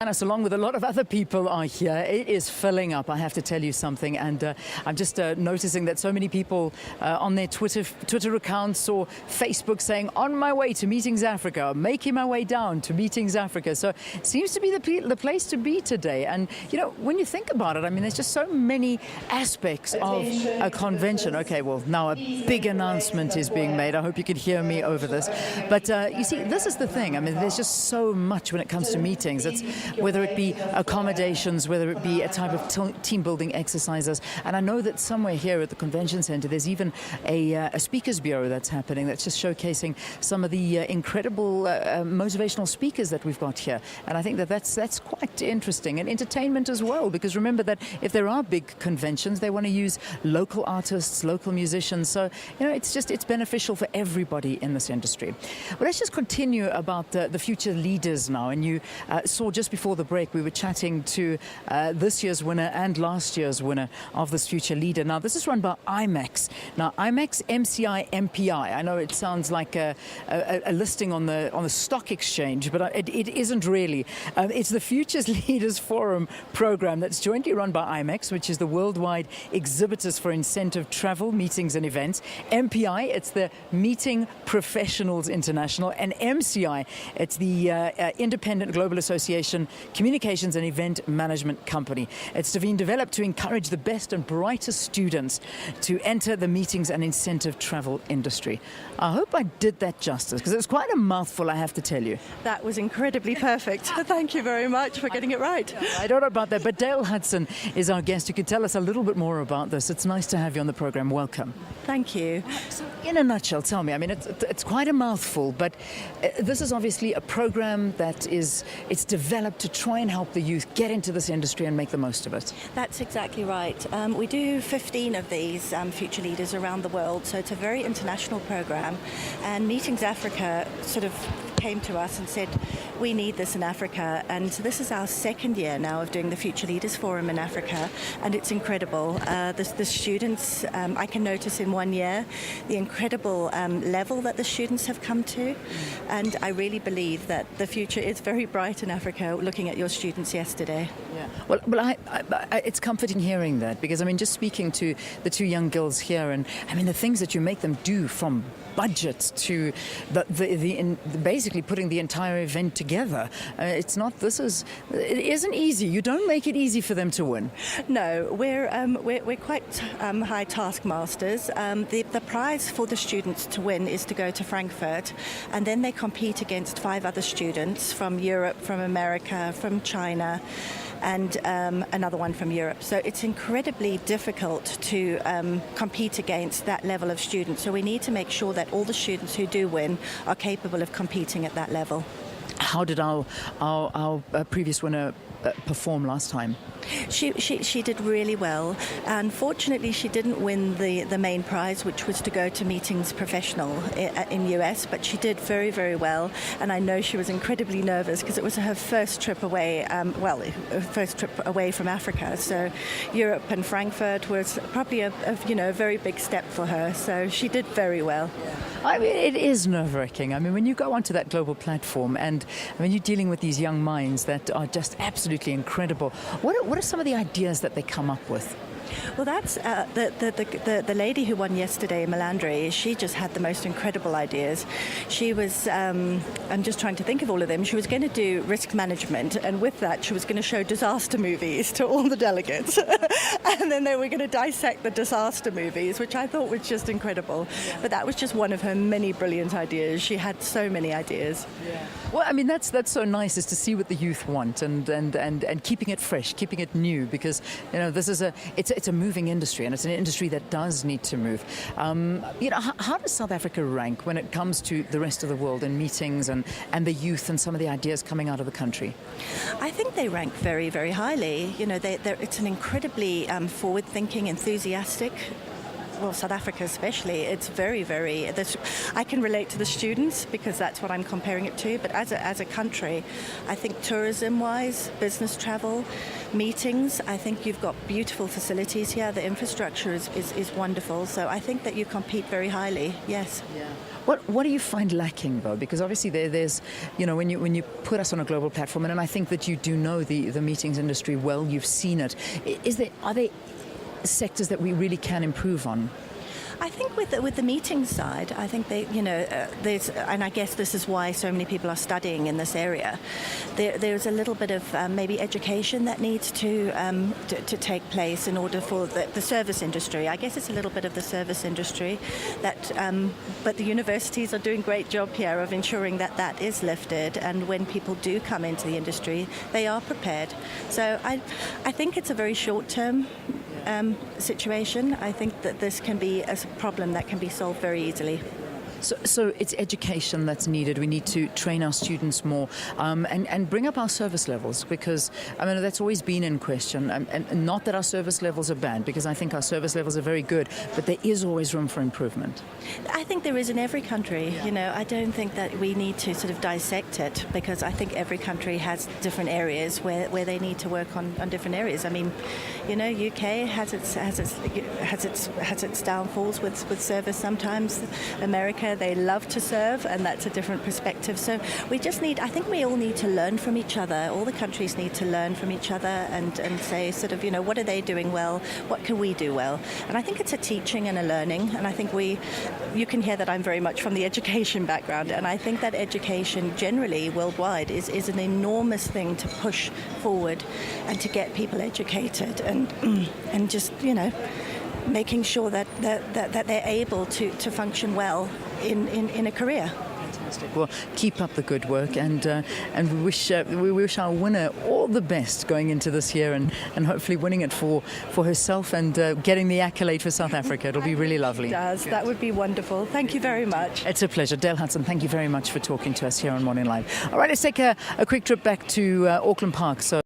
Us, along with a lot of other people, are here. It is filling up, I have to tell you something, and I'm just noticing that so many people on their Twitter accounts or Facebook saying, on my way to Meetings Africa, making my way down to Meetings Africa. So it seems to be the place to be today. And, you know, when you think about it, I mean, there's just so many aspects of a convention. Okay, well, now a big announcement is being made. I hope you can hear me over this. But you see, this is the thing. I mean, there's just so much when it comes to meetings. It's whether it be accommodations, whether it be a type of team building exercises. And I know that somewhere here at the convention center, there's even a speakers bureau that's happening that's just showcasing some of the incredible motivational speakers that we've got here. And I think that's quite interesting. And entertainment as well, because remember that if there are big conventions, they want to use local artists, local musicians. So, you know, it's beneficial for everybody in this industry. Well, let's just continue about the future leaders now. And you saw just before the break, we were chatting to this year's winner and last year's winner of this future leader. Now, this is run by IMEX. Now, IMEX-MPI-MCI. I know it sounds like a listing on the stock exchange, but it isn't really. It's the Futures Leaders Forum program that's jointly run by IMEX, which is the worldwide exhibitors for incentive travel, meetings and events. MPI, it's the Meeting Professionals International, and MCI, it's the Independent Global Association Communications and Event Management Company. It's been developed to encourage the best and brightest students to enter the meetings and incentive travel industry. I hope I did that justice, because it's quite a mouthful, I have to tell you. That was incredibly perfect. Thank you very much for getting it right. I don't know about that, but Dale Hudson is our guest. You could tell us a little bit more about this. It's nice to have you on the program. Welcome. Thank you. So in a nutshell, tell me, I mean, it's quite a mouthful, but this is obviously a program that it's developed to try and help the youth get into this industry and make the most of it. That's exactly right. We do 15 of these future leaders around the world, so it's a very international program. And Meetings Africa sort of came to us and said, we need this in Africa. And so this is our second year now of doing the Future Leaders Forum in Africa, and it's incredible. The students, I can notice in 1 year, the incredible level that the students have come to. And I really believe that the future is very bright in Africa, looking at your students yesterday. Yeah. Well, it's comforting hearing that, because, I mean, just speaking to the two young girls here, and, I mean, the things that you make them do, from budget to basically putting the entire event together. It isn't easy. You don't make it easy for them to win. No, we're quite high taskmasters. The prize for the students to win is to go to Frankfurt, and then they compete against 5 other students from Europe, from America, from China, and another one from Europe. So it's incredibly difficult to compete against that level of students. So we need to make sure that all the students who do win are capable of competing at that level. How did our previous winner perform last time? She did really well. Unfortunately, she didn't win the main prize, which was to go to Meetings Professional in US, but she did very, very well. And I know she was incredibly nervous because it was her first trip away, first trip away from Africa. So Europe and Frankfurt was probably a very big step for her. So she did very well. I mean, it is nerve-wracking. I mean, when you go onto that global platform, and I mean, you're dealing with these young minds that are just absolutely incredible. What are some of the ideas that they come up with? Well, that's the lady who won yesterday, Melandri. She just had the most incredible ideas. She was, I'm just trying to think of all of them. She was going to do risk management, and with that, she was going to show disaster movies to all the delegates. And then they were going to dissect the disaster movies, which I thought was just incredible. Yeah. But that was just one of her many brilliant ideas. She had so many ideas. Yeah. Well, I mean, that's so nice, is to see what the youth want, and keeping it fresh, keeping it new, because, you know, this is it's a moving industry, and it's an industry that does need to move. You know, how does South Africa rank when it comes to the rest of the world in meetings and the youth and some of the ideas coming out of the country? I think they rank very, very highly. You know, it's an incredibly forward-thinking, enthusiastic well, South Africa especially, it's very, very, I can relate to the students because that's what I'm comparing it to, but as a country, I think tourism-wise, business travel, meetings, I think you've got beautiful facilities here. The infrastructure is wonderful, so I think that you compete very highly, yes. Yeah. What do you find lacking, though? Because obviously there's, when you put us on a global platform, and I think that you do know the meetings industry well, you've seen it. Are there sectors that we really can improve on? I think with the meeting side, I think there's, and I guess this is why so many people are studying in this area. There's a little bit of maybe education that needs to take place in order for the service industry. I guess it's a little bit of the service industry that, but the universities are doing a great job here of ensuring that that is lifted, and when people do come into the industry, they are prepared. So I think it's a very short-term situation. I think that this can be a problem that can be solved very easily. So it's education that's needed. We need to train our students more and bring up our service levels, because I mean that's always been in question. And not that our service levels are bad, because I think our service levels are very good, but there is always room for improvement. I think there is in every country. I don't think that we need to sort of dissect it, because I think every country has different areas where they need to work on different areas. I mean, UK has its downfalls with service sometimes. America, they love to serve, and that's a different perspective. So we just I think we all need to learn from each other. All the countries need to learn from each other and say sort of, what are they doing well? What can we do well? And I think it's a teaching and a learning. And I think you can hear that I'm very much from the education background. And I think that education generally worldwide is an enormous thing to push forward and to get people educated and just, making sure that they're able to function well in a career. Fantastic. Well, keep up the good work, and we wish our winner all the best going into this year, and hopefully winning it for herself and getting the accolade for South Africa. It'll be really lovely. It does. That would be wonderful. Thank you very much. It's a pleasure. Dale Hudson, thank you very much for talking to us here on Morning Live. All right, let's take a quick trip back to Auckland Park. So